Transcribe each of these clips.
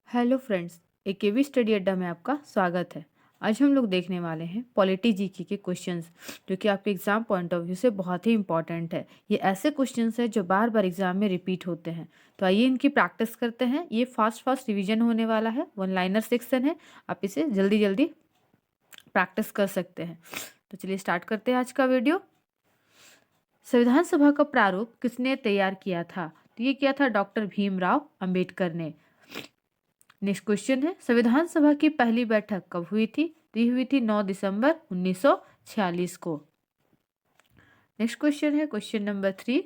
Hello friends, एकेवी study अड्डा में आपका स्वागत है। आज हम लोग देखने वाले हैं पॉलिटी जीके के क्वेश्चंस, जो कि आपके एग्जाम पॉइंट ऑफ व्यू से बहुत ही इंपॉर्टेंट है। ये ऐसे क्वेश्चंस हैं जो बार बार एग्जाम में रिपीट होते हैं। तो आइए इनकी प्रैक्टिस करते हैं। ये फास्ट रिवीजन होने वाला है, वन लाइनर सेक्शन है। आप इसे जल्दी जल्दी प्रैक्टिस कर सकते हैं। तो चलिए स्टार्ट करते हैं आज का वीडियो। संविधान सभा का प्रारूप किसने तैयार किया था? तो ये किया था डॉक्टर भीमराव अंबेडकर ने। नेक्स्ट क्वेश्चन है, संविधान सभा की पहली बैठक कब हुई थी? तो ये हुई थी 9 दिसंबर 1946 को। नेक्स्ट क्वेश्चन है क्वेश्चन नंबर 3,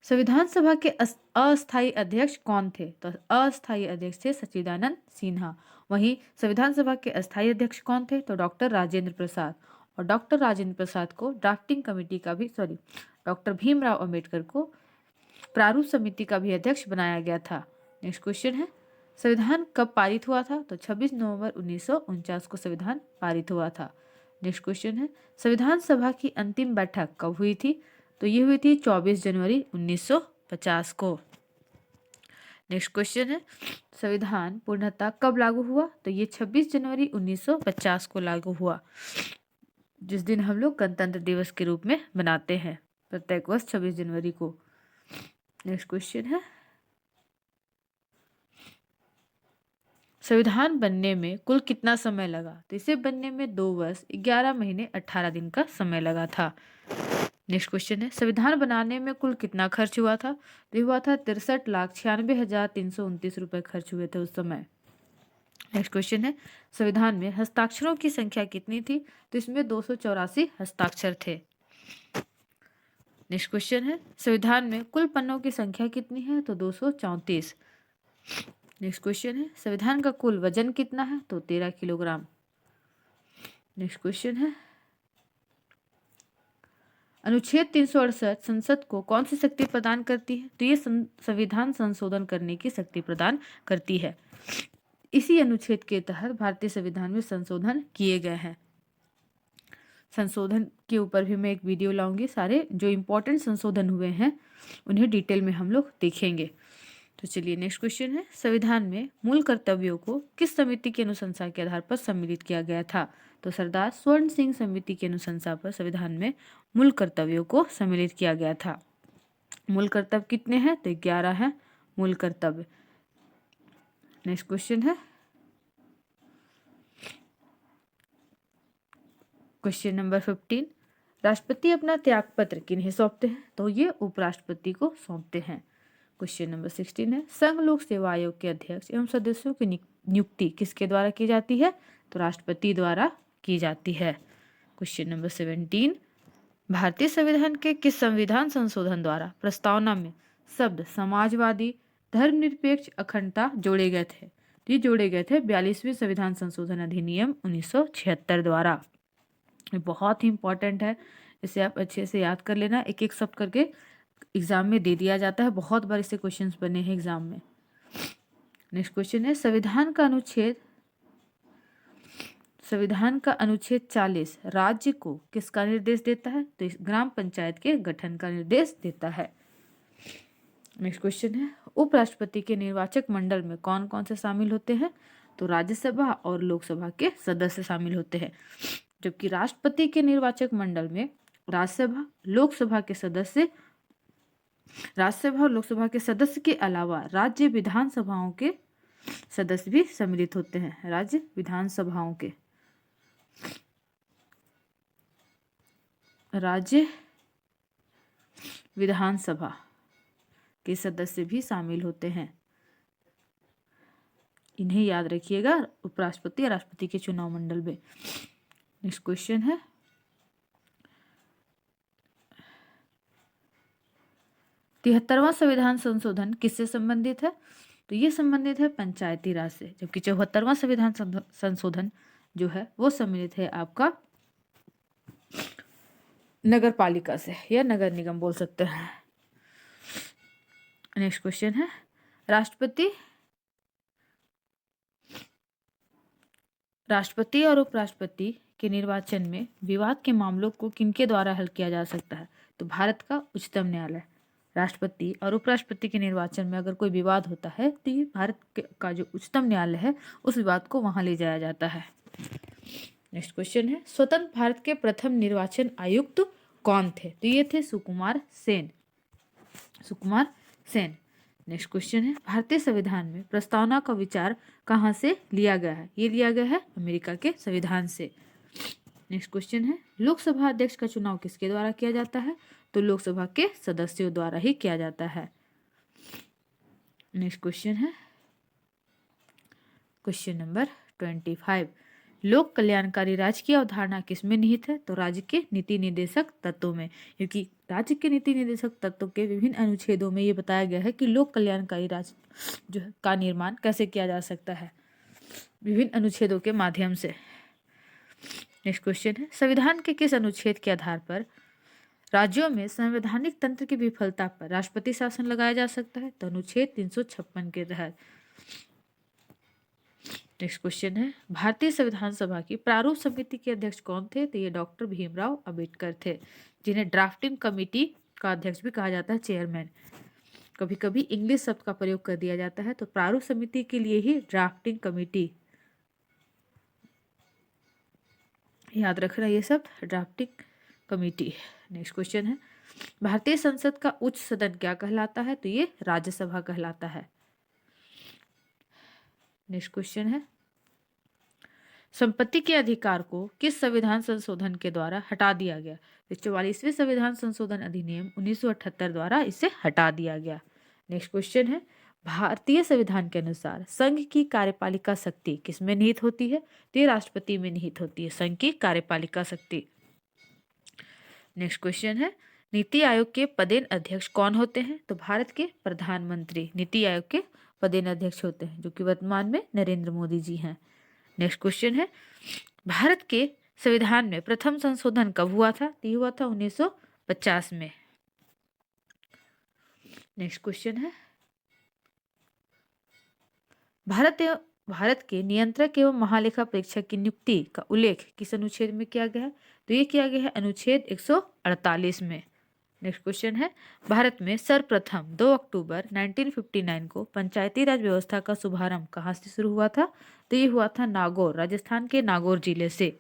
संविधान सभा के अस्थायी अध्यक्ष कौन थे? तो अस्थायी अध्यक्ष थे सच्चिदानंद सिन्हा। वहीं संविधान सभा के अस्थायी अध्यक्ष कौन थे? तो डॉक्टर राजेंद्र प्रसाद। और डॉक्टर राजेंद्र प्रसाद को ड्राफ्टिंग कमेटी का भी डॉक्टर भीमराव अंबेडकर को प्रारूप समिति का भी अध्यक्ष बनाया गया था। नेक्स्ट क्वेश्चन है, संविधान कब पारित हुआ था? तो 26 नवंबर 1949 को संविधान पारित हुआ था। नेक्स्ट क्वेश्चन है, संविधान सभा की अंतिम बैठक कब हुई थी? तो ये हुई थी 24 जनवरी 1950 को। नेक्स्ट क्वेश्चन है, संविधान पूर्णतः कब लागू हुआ? तो ये 26 जनवरी 1950 को लागू हुआ, जिस दिन हम लोग गणतंत्र दिवस के रूप में मनाते हैं प्रत्येक वर्ष 26 जनवरी को। नेक्स्ट क्वेश्चन है, संविधान बनने में कुल कितना समय लगा? तो इसे बनने में 2 वर्ष 11 महीने 18 दिन का समय लगा था। नेक्स्ट क्वेश्चन है, संविधान बनाने में कुल कितना खर्च हुआ था? तो ये हुआ था 63,96,329 रुपए खर्च हुए थे उस समय। नेक्स्ट क्वेश्चन है, संविधान में हस्ताक्षरों की संख्या कितनी थी? तो इसमें 284 हस्ताक्षर थे। नेक्स्ट क्वेश्चन है, संविधान में कुल पन्नों की संख्या कितनी है? तो 234। नेक्स्ट क्वेश्चन है, संविधान का कुल वजन कितना है? तो 13 किलोग्राम। नेक्स्ट क्वेश्चन है, अनुच्छेद 368 संसद को कौन सी शक्ति प्रदान करती है? तो ये संविधान संशोधन करने की शक्ति प्रदान करती है। इसी अनुच्छेद के तहत भारतीय संविधान में संशोधन किए गए हैं। संशोधन के ऊपर भी मैं एक वीडियो लाऊंगी। सारे जो इम्पोर्टेंट संशोधन हुए हैं उन्हें डिटेल में हम लोग देखेंगे। तो चलिए नेक्स्ट क्वेश्चन है, संविधान में मूल कर्तव्यों को किस समिति की अनुशंसा के आधार पर सम्मिलित किया गया था? तो सरदार स्वर्ण सिंह समिति की अनुशंसा पर संविधान में मूल कर्तव्यों को सम्मिलित किया गया था। मूल कर्तव्य कितने हैं? तो 11 है मूल कर्तव्य। नेक्स्ट क्वेश्चन है क्वेश्चन नंबर 15, राष्ट्रपति अपना त्यागपत्र किन्हें सौंपते हैं? तो ये उपराष्ट्रपति को सौंपते हैं। क्वेश्चन नंबर 16 है, संघ लोक सेवा आयोग के अध्यक्ष एवं सदस्यों की नियुक्ति किसके द्वारा की जाती है? तो राष्ट्रपति द्वारा की जाती है। क्वेश्चन नंबर 17, भारतीय संविधान के किस संविधान संशोधन द्वारा प्रस्तावना में शब्द समाजवादी, धर्मनिरपेक्ष, अखंडता जोड़े गए थे? ये जोड़े गए थे 42वें संविधान संशोधन अधिनियम 1976 द्वारा। ये बहुत ही इंपॉर्टेंट है, इसे आप अच्छे से याद कर लेना। एक एक शब्द करके एग्जाम में दे दिया जाता है, बहुत बार इससे क्वेश्चंस बने हैं एग्जाम में। नेक्स्ट क्वेश्चन है, संविधान का अनुच्छेद 40 राज्य को किसका निर्देश देता है? तो इस ग्राम पंचायत के गठन का निर्देश देता है। नेक्स्ट क्वेश्चन है, उपराष्ट्रपति के निर्वाचक मंडल में कौन कौन से शामिल होते हैं? तो राज्यसभा और लोकसभा के सदस्य शामिल होते हैं, जबकि राष्ट्रपति के निर्वाचक मंडल में राज्यसभा और लोकसभा के सदस्य के अलावा राज्य विधानसभाओं के सदस्य भी सम्मिलित होते हैं। राज्य विधानसभा के सदस्य भी शामिल होते हैं। इन्हें याद रखिएगा उपराष्ट्रपति और राष्ट्रपति के चुनाव मंडल में। नेक्स्ट क्वेश्चन है, 73वां संविधान संशोधन किससे संबंधित है? तो ये संबंधित है पंचायती राज से, जबकि 74वां संविधान संशोधन जो है वो सम्मिलित है आपका नगर पालिका से, या नगर निगम बोल सकते हैं। नेक्स्ट क्वेश्चन है, राष्ट्रपति और उपराष्ट्रपति के निर्वाचन में विवाद के मामलों को किनके द्वारा हल किया जा सकता है? तो भारत का उच्चतम न्यायालय। राष्ट्रपति और उपराष्ट्रपति के निर्वाचन में अगर कोई विवाद होता है तो ये भारत का जो उच्चतम न्यायालय है उस विवाद को वहां ले जाया जाता है। नेक्स्ट क्वेश्चन है, स्वतंत्र भारत के प्रथम निर्वाचन आयुक्त कौन थे? तो ये थे सुकुमार सेन। सुकुमार सेन। नेक्स्ट क्वेश्चन है, भारतीय संविधान में प्रस्तावना का विचार कहाँ से लिया गया है? ये लिया गया है अमेरिका के संविधान से। नेक्स्ट क्वेश्चन है, लोकसभा अध्यक्ष का चुनाव किसके द्वारा किया जाता है? तो लोकसभा के सदस्यों द्वारा ही किया जाता है। नेक्स्ट क्वेश्चन है क्वेश्चन नंबर 25, लोक कल्याणकारी राज्य की अवधारणा किसमें निहित है? तो राज्य के नीति निर्देशक तत्वों में, क्योंकि राज्य के नीति निर्देशक तत्वों के विभिन्न अनुच्छेदों में ये बताया गया है कि लोक कल्याणकारी राज्य जो का निर्माण कैसे किया जा सकता है, विभिन्न अनुच्छेदों के माध्यम से। नेक्स्ट क्वेश्चन है, संविधान के किस अनुच्छेद के आधार पर राज्यों में संवैधानिक तंत्र की विफलता पर राष्ट्रपति शासन लगाया जा सकता है? तो अनुच्छेद 356 के तहत। नेक्स्ट क्वेश्चन है, भारतीय संविधान सभा की प्रारूप समिति के अध्यक्ष कौन थे? तो ये डॉक्टर भीमराव अंबेडकर थे, जिन्हें ड्राफ्टिंग कमेटी का अध्यक्ष भी कहा जाता है, चेयरमैन। कभी कभी इंग्लिश शब्द का प्रयोग कर दिया जाता है, तो प्रारूप समिति के लिए ही ड्राफ्टिंग कमेटी, याद रखना ये सब, ड्राफ्टिंग कमेटी। नेक्स्ट क्वेश्चन है, भारतीय संसद का उच्च सदन क्या कहलाता है? तो ये राज्यसभा कहलाता है। नेक्स्ट क्वेश्चन है, संपत्ति के अधिकार को किस संविधान संशोधन के द्वारा हटा दिया गया? तो 44वें संविधान संशोधन अधिनियम 1978 द्वारा इसे हटा दिया गया। नेक्स्ट क्वेश्चन है, भारतीय संविधान के अनुसार संघ की कार्यपालिका शक्ति किसमें निहित होती है? तो ये राष्ट्रपति में निहित होती है, संघ की कार्यपालिका शक्ति। नेक्स्ट क्वेश्चन है, नीति आयोग के पदेन अध्यक्ष कौन होते हैं? तो भारत के प्रधानमंत्री नीति आयोग के पदेन अध्यक्ष होते हैं, जो कि वर्तमान में नरेंद्र मोदी जी हैं। नेक्स्ट क्वेश्चन है, भारत के संविधान में प्रथम संशोधन कब हुआ था? तो हुआ था 1950 में। नेक्स्ट क्वेश्चन है, भारत के नियंत्रक एवं महालेखा परीक्षक की नियुक्ति का उल्लेख किस अनुच्छेद में किया गया है? तो ये किया गया है अनुच्छेद 148 में। नेक्स्ट क्वेश्चन है, भारत में सर्वप्रथम 2 अक्टूबर 1959 को पंचायती राज व्यवस्था का शुभारंभ कहाँ से शुरू हुआ था? तो ये हुआ था नागौर, राजस्थान के नागौर जिले से।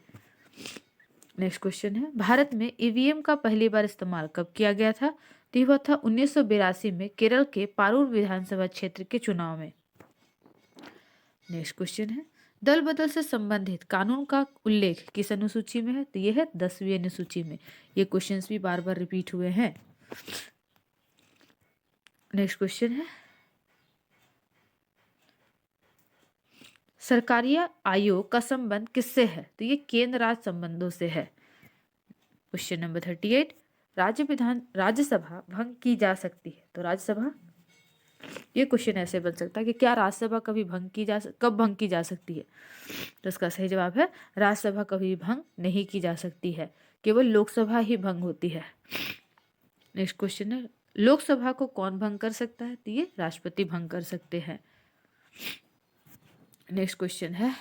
नेक्स्ट क्वेश्चन है, भारत में ईवीएम का पहली बार इस्तेमाल कब किया गया था? तो ये हुआ था 1982 में केरल के पारूर विधानसभा क्षेत्र के चुनाव में। नेक्स्ट क्वेश्चन है, दल बदल से संबंधित कानून का उल्लेख किस अनुसूची में है? तो यह है 10वीं अनुसूची में। ये क्वेश्चंस भी बार बार रिपीट हुए हैं। नेक्स्ट क्वेश्चन है, सरकारी आयोग का संबंध किससे है? तो ये केंद्र राज्य संबंधों से है। क्वेश्चन नंबर 38, राज्यसभा भंग की जा सकती है? तो राज्यसभा, ये क्वेश्चन ऐसे बन सकता है कि क्या राज्यसभा कभी कब भंग की जा सकती है? तो इसका सही जवाब है राज्यसभा कभी भंग नहीं की जा सकती है, केवल लोकसभा ही भंग होती है। नेक्स्ट क्वेश्चन है, लोकसभा को कौन भंग कर सकता है? तो ये राष्ट्रपति भंग कर सकते हैं। नेक्स्ट क्वेश्चन है,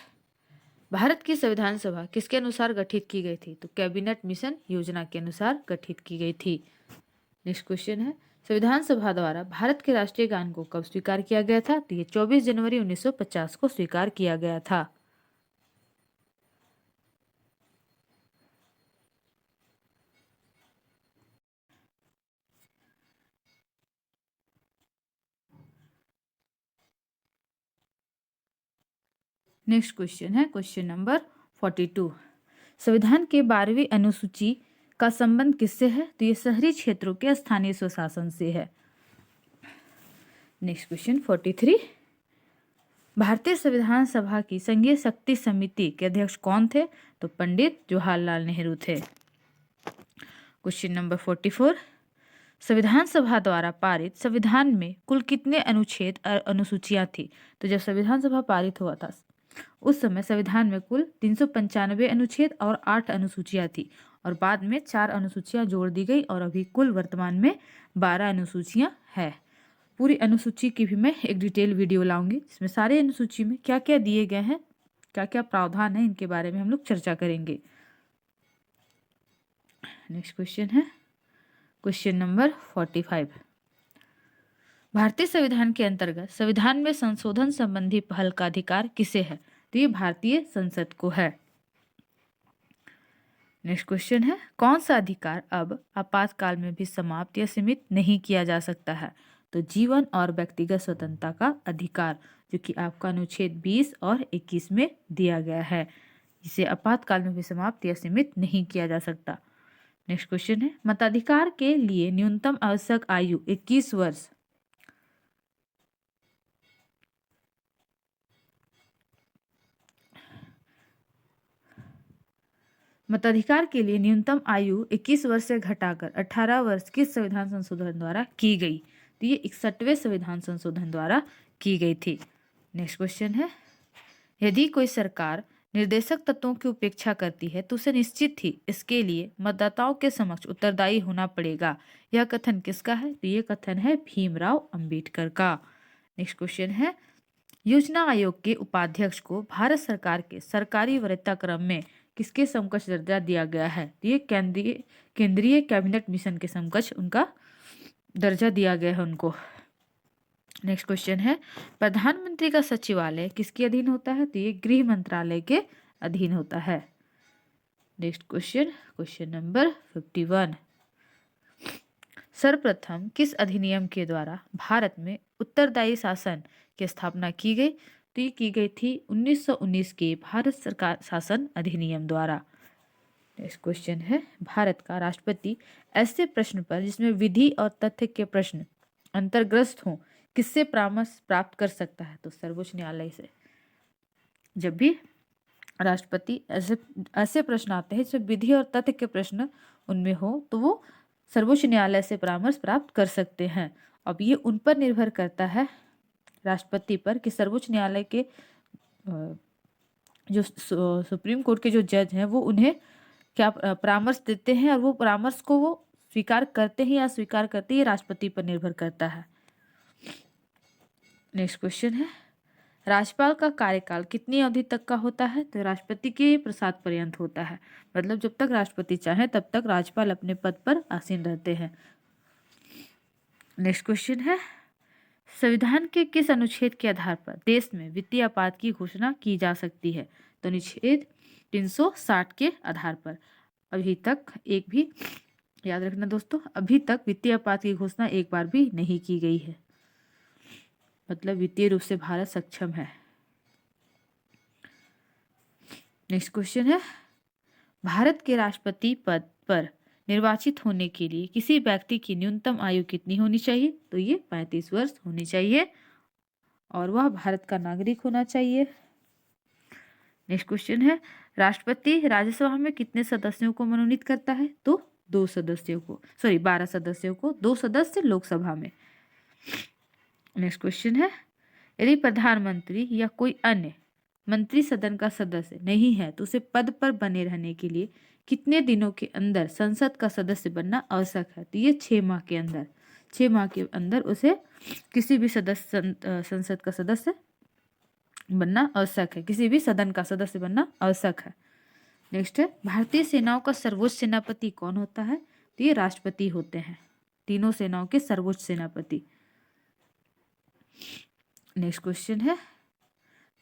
भारत की संविधान सभा किसके अनुसार गठित की गई थी? तो कैबिनेट मिशन योजना के अनुसार गठित की गई थी। नेक्स्ट क्वेश्चन है, संविधान सभा द्वारा भारत के राष्ट्रीय गान को कब स्वीकार किया गया था? तो ये 24 जनवरी 1950 को स्वीकार किया गया था। नेक्स्ट क्वेश्चन है क्वेश्चन नंबर 42, संविधान के 12वीं अनुसूची का संबंध किससे है? तो ये शहरी क्षेत्रों के स्थानीय स्वशासन से है। नेक्स्ट क्वेश्चन 43, भारतीय संविधान सभा की संघीय शक्ति समिति के अध्यक्ष कौन थे? तो पंडित जवाहरलाल नेहरू थे। क्वेश्चन नंबर 44, संविधान सभा द्वारा पारित संविधान में कुल कितने अनुच्छेद और अनुसूचियां थी? तो जब संविधान सभा पारित हुआ था उस समय संविधान में कुल 395 अनुच्छेद और 8 अनुसूचियां थी, और बाद में 4 अनुसूचियां जोड़ दी गई, और अभी कुल वर्तमान में 12 अनुसूचियां है। पूरी अनुसूची की भी मैं एक डिटेल वीडियो लाऊंगी, जिसमें सारे अनुसूची में क्या क्या दिए गए हैं, क्या क्या प्रावधान है, इनके बारे में हम लोग चर्चा करेंगे। नेक्स्ट क्वेश्चन है क्वेश्चन नंबर 45, भारतीय संविधान के अंतर्गत संविधान में संशोधन संबंधी पहल का अधिकार किसे है? तो ये भारतीय संसद को है। नेक्स्ट क्वेश्चन है, कौन सा अधिकार अब आपातकाल में भी समाप्त या सीमित नहीं किया जा सकता है? तो जीवन और व्यक्तिगत स्वतंत्रता का अधिकार, जो कि आपका अनुच्छेद 20 और 21 में दिया गया है, जिसे आपातकाल में भी समाप्त या सीमित नहीं किया जा सकता। नेक्स्ट क्वेश्चन है, मताधिकार के लिए न्यूनतम आवश्यक आयु 21 वर्ष। मताधिकार के लिए न्यूनतम आयु 21 वर्ष से घटाकर 18 वर्ष किस संविधान संशोधन द्वारा की गई? तो ये 61वें संविधान संशोधन द्वारा की गई थी। नेक्स्ट क्वेश्चन है, यदि कोई सरकार निर्देशक तत्वों की उपेक्षा करती है तो उसे निश्चित ही इसके लिए मतदाताओं के समक्ष उत्तरदायी होना पड़ेगा। यह कथन किसका है? तो ये कथन है भीमराव अंबेडकर का। नेक्स्ट क्वेश्चन है, योजना आयोग के उपाध्यक्ष को भारत सरकार के सरकारी वरीयता क्रम में किसके समकक्ष दर्जा दिया गया है? तो ये केंद्रीय कैबिनेट मिशन के समकक्ष उनका दर्जा दिया गया है उनको। नेक्स्ट क्वेश्चन है, प्रधानमंत्री का सचिवालय किसके अधीन होता है? तो ये गृह मंत्रालय के अधीन होता है। नेक्स्ट क्वेश्चन नंबर 51, सर्वप्रथम किस अधिनियम के द्वारा भारत में उत्तरदायी शासन की स्थापना की गई? तो ये की गई थी 1919 के भारत सरकार शासन अधिनियम द्वारा। नेक्स्ट क्वेश्चन है, भारत का राष्ट्रपति ऐसे प्रश्न पर जिसमें विधि और तथ्य के प्रश्न अंतर्ग्रस्त हों किससे परामर्श प्राप्त कर सकता है? तो सर्वोच्च न्यायालय से। जब भी राष्ट्रपति ऐसे प्रश्न आते हैं जो विधि और तथ्य के प्रश्न उनमें हो तो वो सर्वोच्च न्यायालय से परामर्श प्राप्त कर सकते हैं। अब ये उन पर निर्भर करता है, राष्ट्रपति पर, कि सर्वोच्च न्यायालय के जो सुप्रीम कोर्ट के जो जज हैं वो उन्हें क्या परामर्श देते हैं, और वो परामर्श को वो स्वीकार करते हैं या स्वीकार करते हैं, राष्ट्रपति पर निर्भर करता है। नेक्स्ट क्वेश्चन है, राज्यपाल का कार्यकाल कितनी अवधि तक का होता है? तो राष्ट्रपति के प्रसाद पर्यंत होता है, मतलब जब तक राष्ट्रपति चाहे तब तक राज्यपाल अपने पद पर आसीन रहते हैं। नेक्स्ट क्वेश्चन है, संविधान के किस अनुच्छेद के आधार पर देश में वित्तीय आपात की घोषणा की जा सकती है? तो अनुच्छेद 360 के आधार पर। अभी तक एक भी, याद रखना दोस्तों, अभी तक वित्तीय आपात की घोषणा एक बार भी नहीं की गई है, मतलब वित्तीय रूप से भारत सक्षम है। नेक्स्ट क्वेश्चन है, भारत के राष्ट्रपति पद पर निर्वाचित होने के लिए किसी व्यक्ति की न्यूनतम आयु कितनी होनी चाहिए? तो ये 35 वर्ष होनी चाहिए और वह भारत का नागरिक होना चाहिए। नेक्स्ट क्वेश्चन है, राष्ट्रपति राज्यसभा में कितने सदस्यों को मनोनीत करता है? तो 12 सदस्यों को, 2 सदस्य लोकसभा में। नेक्स्ट क्वेश्चन है, यदि प्रधानमंत्री या कोई अन्य मंत्री सदन का सदस्य नहीं है तो उसे पद पर बने रहने के लिए कितने दिनों के अंदर संसद का सदस्य बनना आवश्यक है? तो ये 6 माह के अंदर, 6 माह के अंदर उसे किसी भी संसद का सदस्य बनना आवश्यक है, किसी भी सदन का सदस्य बनना आवश्यक है। नेक्स्ट है, भारतीय सेनाओं का सर्वोच्च सेनापति कौन होता है? तो ये राष्ट्रपति होते हैं, तीनों सेनाओं के सर्वोच्च सेनापति। नेक्स्ट क्वेश्चन है,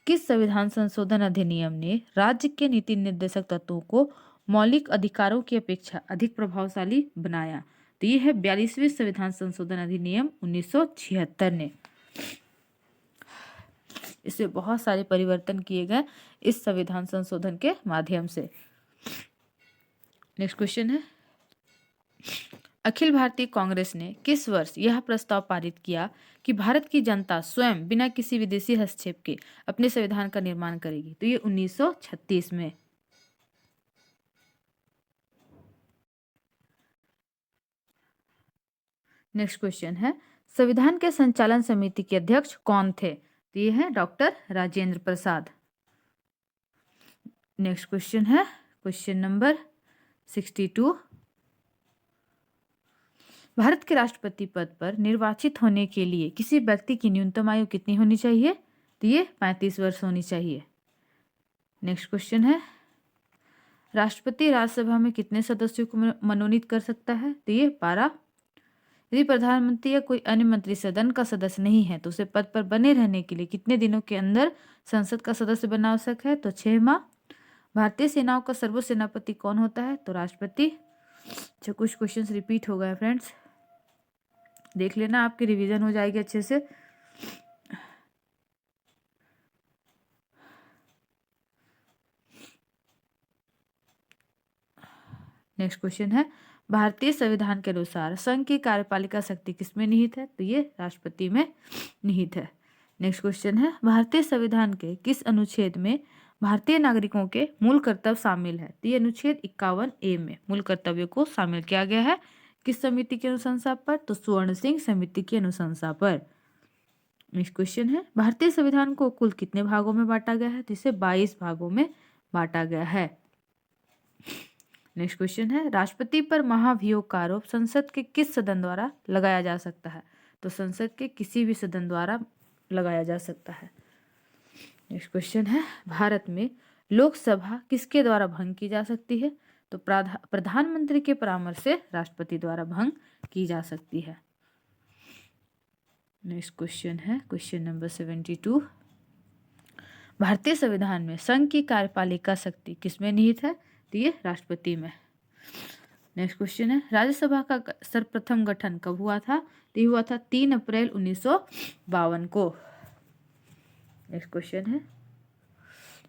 किस संविधान संशोधन अधिनियम ने राज्य के नीति निर्देशक तत्वों को मौलिक अधिकारों की अपेक्षा अधिक प्रभावशाली बनाया? तो ये है 42वें संविधान संशोधन अधिनियम 1976 ने। इसमें बहुत सारे परिवर्तन किए गए इस संविधान संशोधन के माध्यम से। नेक्स्ट क्वेश्चन है, अखिल भारतीय कांग्रेस ने किस वर्ष यह प्रस्ताव पारित किया कि भारत की जनता स्वयं बिना किसी विदेशी हस्तक्षेप के अपने संविधान का निर्माण करेगी? तो ये 1936 में। नेक्स्ट क्वेश्चन है, संविधान के संचालन समिति के अध्यक्ष कौन थे? तो ये है doctor Rajendra Prasad. Next question है क्वेश्चन नंबर 62, भारत के राष्ट्रपति पद पर निर्वाचित होने के लिए किसी व्यक्ति की न्यूनतम आयु कितनी होनी चाहिए? तो ये 35 वर्ष होनी चाहिए। नेक्स्ट क्वेश्चन है, राष्ट्रपति राज्यसभा में कितने सदस्यों को मनोनीत कर सकता है? तो ये 12। यदि प्रधानमंत्री या कोई अन्य मंत्री सदन का सदस्य नहीं है तो उसे पद पर बने रहने के लिए कितने दिनों के अंदर संसद का सदस्य बनना आवश्यक है? तो 6 माह। भारतीय सेनाओं का सर्वोच्च सेनापति कौन होता है? तो राष्ट्रपति। अच्छा, कुछ क्वेश्चंस रिपीट हो गए फ्रेंड्स, देख लेना, आपकी रिवीजन हो जाएगी अच्छे से। नेक्स्ट क्वेश्चन है, भारतीय संविधान के अनुसार संघ की कार्यपालिका शक्ति किसमें निहित है? तो ये राष्ट्रपति में निहित है। नेक्स्ट क्वेश्चन है, भारतीय संविधान के किस अनुच्छेद में भारतीय नागरिकों के मूल कर्तव्य शामिल है? तो ये अनुच्छेद 51A में मूल कर्तव्यों को शामिल किया गया है। किस समिति की अनुशंसा पर? तो स्वर्ण सिंह समिति की अनुशंसा पर। नेक्स्ट क्वेश्चन है, भारतीय संविधान को कुल कितने भागों में बांटा गया है? तो इसे 22 भागों में बांटा गया है। नेक्स्ट क्वेश्चन है, राष्ट्रपति पर महाभियोग का आरोप संसद के किस सदन द्वारा लगाया जा सकता है? तो संसद के किसी भी सदन द्वारा लगाया जा सकता है। नेक्स्ट क्वेश्चन है, भारत में लोकसभा किसके द्वारा भंग की जा सकती है? तो प्रधानमंत्री के परामर्श से राष्ट्रपति द्वारा भंग की जा सकती है। नेक्स्ट क्वेश्चन है क्वेश्चन नंबर 72, भारतीय संविधान में संघ की कार्यपालिका शक्ति किसमें निहित है? तो ये राष्ट्रपति में। नेक्स्ट क्वेश्चन है, राज्यसभा का सर्वप्रथम गठन कब हुआ था? तो ये हुआ था 3 अप्रैल 1952 को। नेक्स्ट क्वेश्चन है,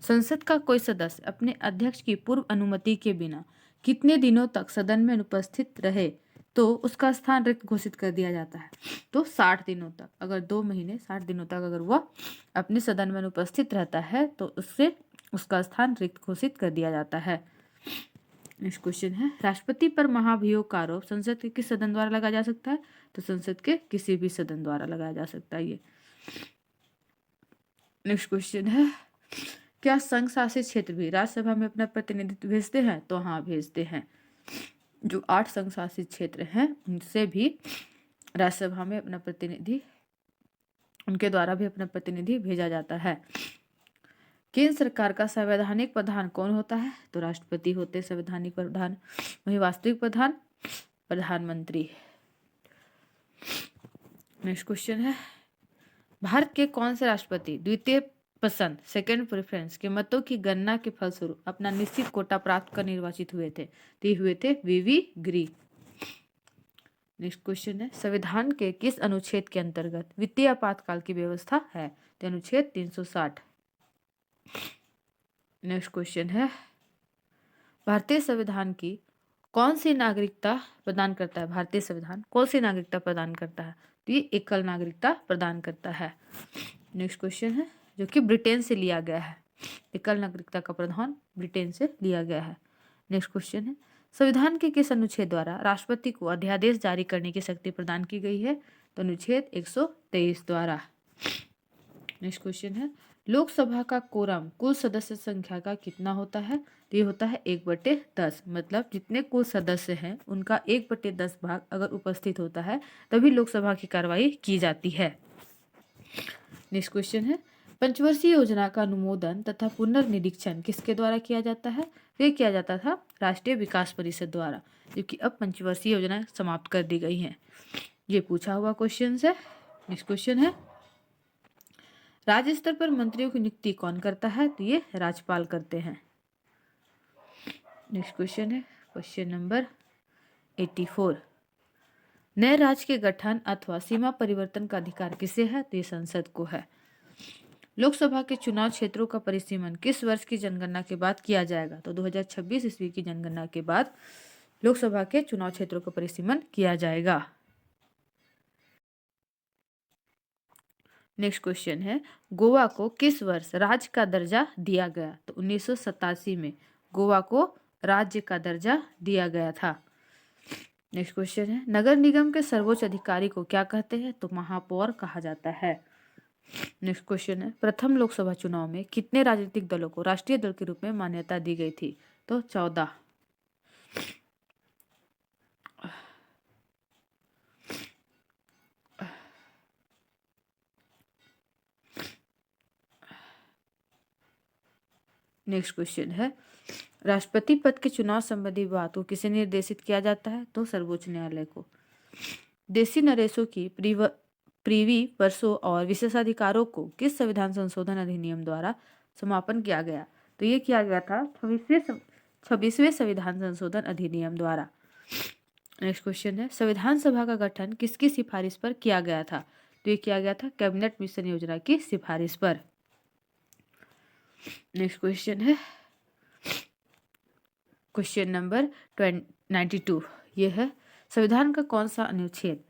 संसद का कोई सदस्य अपने अध्यक्ष की पूर्व अनुमति के बिना कितने दिनों तक सदन में अनुपस्थित रहे तो उसका स्थान रिक्त घोषित कर दिया जाता है? तो 60 दिनों तक। अगर 2 महीने 60 दिनों तक अगर वह अपने सदन में अनुपस्थित रहता है तो उससे उसका स्थान रिक्त घोषित कर दिया जाता है। नेक्स्ट क्वेश्चन है, राष्ट्रपति पर महाभियोग का आरोप संसद के किस सदन द्वारा लगाया जा सकता है? तो संसद के किसी भी सदन द्वारा लगाया जा सकता है ये। नेक्स्ट क्वेश्चन है, क्या संघ शासित क्षेत्र भी राज्यसभा में अपना प्रतिनिधित्व भेजते हैं? तो हाँ, भेजते हैं। जो 8 संघ शासित क्षेत्र हैं उनसे भी राज्यसभा में अपना प्रतिनिधि, उनके द्वारा भी अपना प्रतिनिधि भेजा जाता है। केंद्र सरकार का संवैधानिक प्रधान कौन होता है? तो राष्ट्रपति होते संवैधानिक प्रधान। वही वास्तविक प्रधान प्रधानमंत्री। नेक्स्ट क्वेश्चन है, भारत के कौन से राष्ट्रपति द्वितीय पसंद सेकंड प्रेफरेंस के मतों की गणना के फलस्वरूप अपना निश्चित कोटा प्राप्त कर निर्वाचित हुए थे? तो हुए थे वीवी गिरी। नेक्स्ट क्वेश्चन है, संविधान के किस अनुच्छेद के अंतर्गत वित्तीय आपातकाल की व्यवस्था है? तो अनुच्छेद 360। नेक्स्ट क्वेश्चन है, भारतीय संविधान की कौन सी नागरिकता प्रदान करता है? भारतीय संविधान कौन सी नागरिकता प्रदान करता है? तो ये एकल नागरिकता प्रदान करता है। नेक्स्ट क्वेश्चन है, जो कि ब्रिटेन से लिया गया है। एकल नागरिकता का प्रावधान ब्रिटेन से लिया गया है। नेक्स्ट क्वेश्चन है, संविधान के किस अनुच्छेद द्वारा राष्ट्रपति को अध्यादेश जारी करने की शक्ति प्रदान की गई है? तो अनुच्छेद 123 द्वारा। नेक्स्ट क्वेश्चन है, लोकसभा का कोरम कुल सदस्य संख्या का कितना होता है? तो ये होता है 1/10। मतलब जितने कुल सदस्य हैं उनका 1/10 भाग अगर उपस्थित होता है तभी लोकसभा की कार्रवाई की जाती है। नेक्स्ट क्वेश्चन है, पंचवर्षीय योजना का अनुमोदन तथा पुनर्निरीक्षण किसके द्वारा किया जाता है? ये किया जाता था राष्ट्रीय विकास परिषद द्वारा, क्योंकि अब पंचवर्षीय योजना समाप्त कर दी गई हैं। ये पूछा हुआ क्वेश्चन है। नेक्स्ट क्वेश्चन है, राज्य स्तर पर मंत्रियों की नियुक्ति कौन करता है? तो ये राज्यपाल करते हैं। नेक्स्ट क्वेश्चन है क्वेश्चन नंबर 84, नए राज्य के गठन अथवा सीमा परिवर्तन का अधिकार किसे है? तो ये संसद को है। लोकसभा के चुनाव क्षेत्रों का परिसीमन किस वर्ष की जनगणना के बाद किया जाएगा? तो 2026 ईस्वी की जनगणना के बाद लोकसभा के चुनाव क्षेत्रों का परिसीमन किया जाएगा। नेक्स्ट क्वेश्चन है, गोवा को किस वर्ष राज्य का दर्जा दिया गया? तो 1987 में गोवा को राज्य का दर्जा दिया गया था। नेक्स्ट क्वेश्चन है, नगर निगम के सर्वोच्च अधिकारी को क्या कहते हैं? तो महापौर कहा जाता है। नेक्स्ट क्वेश्चन है, प्रथम लोकसभा चुनाव में कितने राजनीतिक दलों को राष्ट्रीय दल के रूप में मान्यता दी गई थी? तो 14। नेक्स्ट क्वेश्चन है, राष्ट्रपति पद के चुनाव संबंधी बात को किसे निर्देशित किया जाता है? तो सर्वोच्च न्यायालय को। देसी नरेशों की प्रीवी वर्षों और विशेषाधिकारों को किस संविधान संशोधन अधिनियम द्वारा समापन किया गया? तो ये किया गया था 26वें संविधान संशोधन अधिनियम द्वारा। नेक्स्ट क्वेश्चन है, संविधान सभा का गठन किसकी सिफारिश पर किया गया था? तो ये किया गया था कैबिनेट मिशन योजना की सिफारिश पर। नेक्स्ट क्वेश्चन है क्वेश्चन नंबर 92। ये है, संविधान का कौन सा अनुच्छेद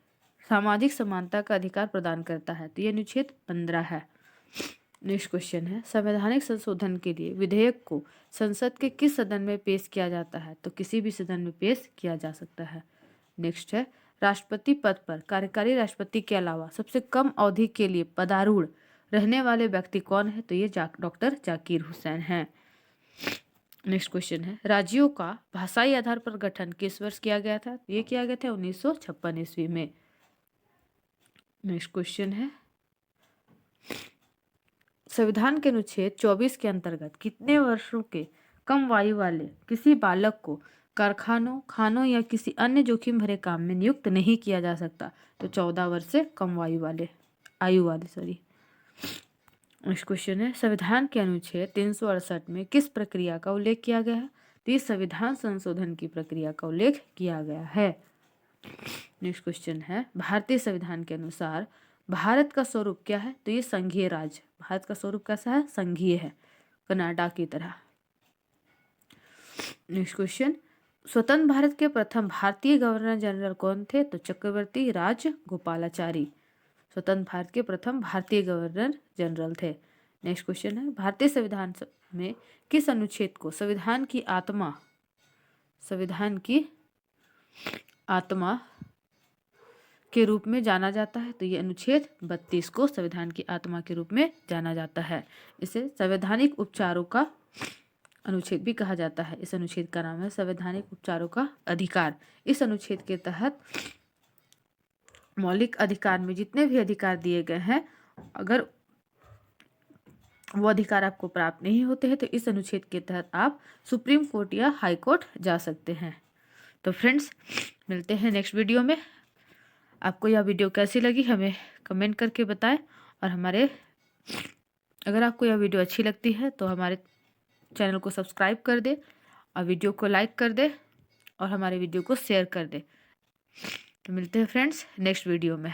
सामाजिक समानता का अधिकार प्रदान करता है? तो ये अनुच्छेद 15 है। नेक्स्ट क्वेश्चन है, संवैधानिक संशोधन के लिए विधेयक को संसद के किस सदन में पेश किया जाता है? तो किसी भी सदन में पेश किया जा सकता है। नेक्स्ट है, राष्ट्रपति पद पर कार्यकारी राष्ट्रपति के अलावा सबसे कम अवधि के लिए पदारूढ़ रहने वाले व्यक्ति कौन है? तो ये डॉक्टर जाकिर हुसैन है। नेक्स्ट क्वेश्चन है, राज्यों का भाषाई आधार पर गठन किस वर्ष किया गया था? ये किया गया था 1956 ईस्वी में। नेक्स्ट क्वेश्चन है, संविधान के अनुच्छेद 24 के अंतर्गत कितने वर्षों के कम आयु वाले किसी बालक को कारखानों, खानों या किसी अन्य जोखिम भरे काम में नियुक्त नहीं किया जा सकता? तो 14 वर्ष से कम आयु वाले नेक्स्ट क्वेश्चन है, संविधान के अनुच्छेद 368 में किस प्रक्रिया का उल्लेख किया गया है? तो इस संविधान संशोधन की प्रक्रिया का उल्लेख किया गया है। नेक्स्ट क्वेश्चन है, भारतीय संविधान के अनुसार भारत का स्वरूप क्या है? तो ये संघीय राज्य। भारत का स्वरूप कैसा है? संघीय है, कनाडा की तरह। नेक्स्ट क्वेश्चन, स्वतंत्र भारत के प्रथम भारतीय गवर्नर जनरल कौन थे? तो चक्रवर्ती राजगोपालाचारी स्वतंत्र भारत के प्रथम भारतीय गवर्नर जनरल थे। नेक्स्ट क्वेश्चन है, भारतीय संविधान में किस अनुच्छेद को संविधान की आत्मा के रूप में जाना जाता है? तो ये अनुच्छेद 32 को संविधान की आत्मा के रूप में जाना जाता है। इसे संवैधानिक उपचारों का अनुच्छेद भी कहा जाता है। इस अनुच्छेद का नाम है संवैधानिक उपचारों का अधिकार। इस अनुच्छेद के तहत मौलिक अधिकार में जितने भी अधिकार दिए गए हैं, अगर वो अधिकार आपको प्राप्त नहीं होते हैं तो इस अनुच्छेद के तहत आप सुप्रीम कोर्ट या हाई कोर्ट जा सकते हैं। तो फ्रेंड्स, मिलते हैं नेक्स्ट वीडियो में। आपको यह वीडियो कैसी लगी हमें कमेंट करके बताएं, और अगर आपको यह वीडियो अच्छी लगती है तो हमारे चैनल को सब्सक्राइब कर दे और वीडियो को लाइक कर दे और हमारे वीडियो को शेयर कर दे। तो मिलते हैं फ्रेंड्स नेक्स्ट वीडियो में।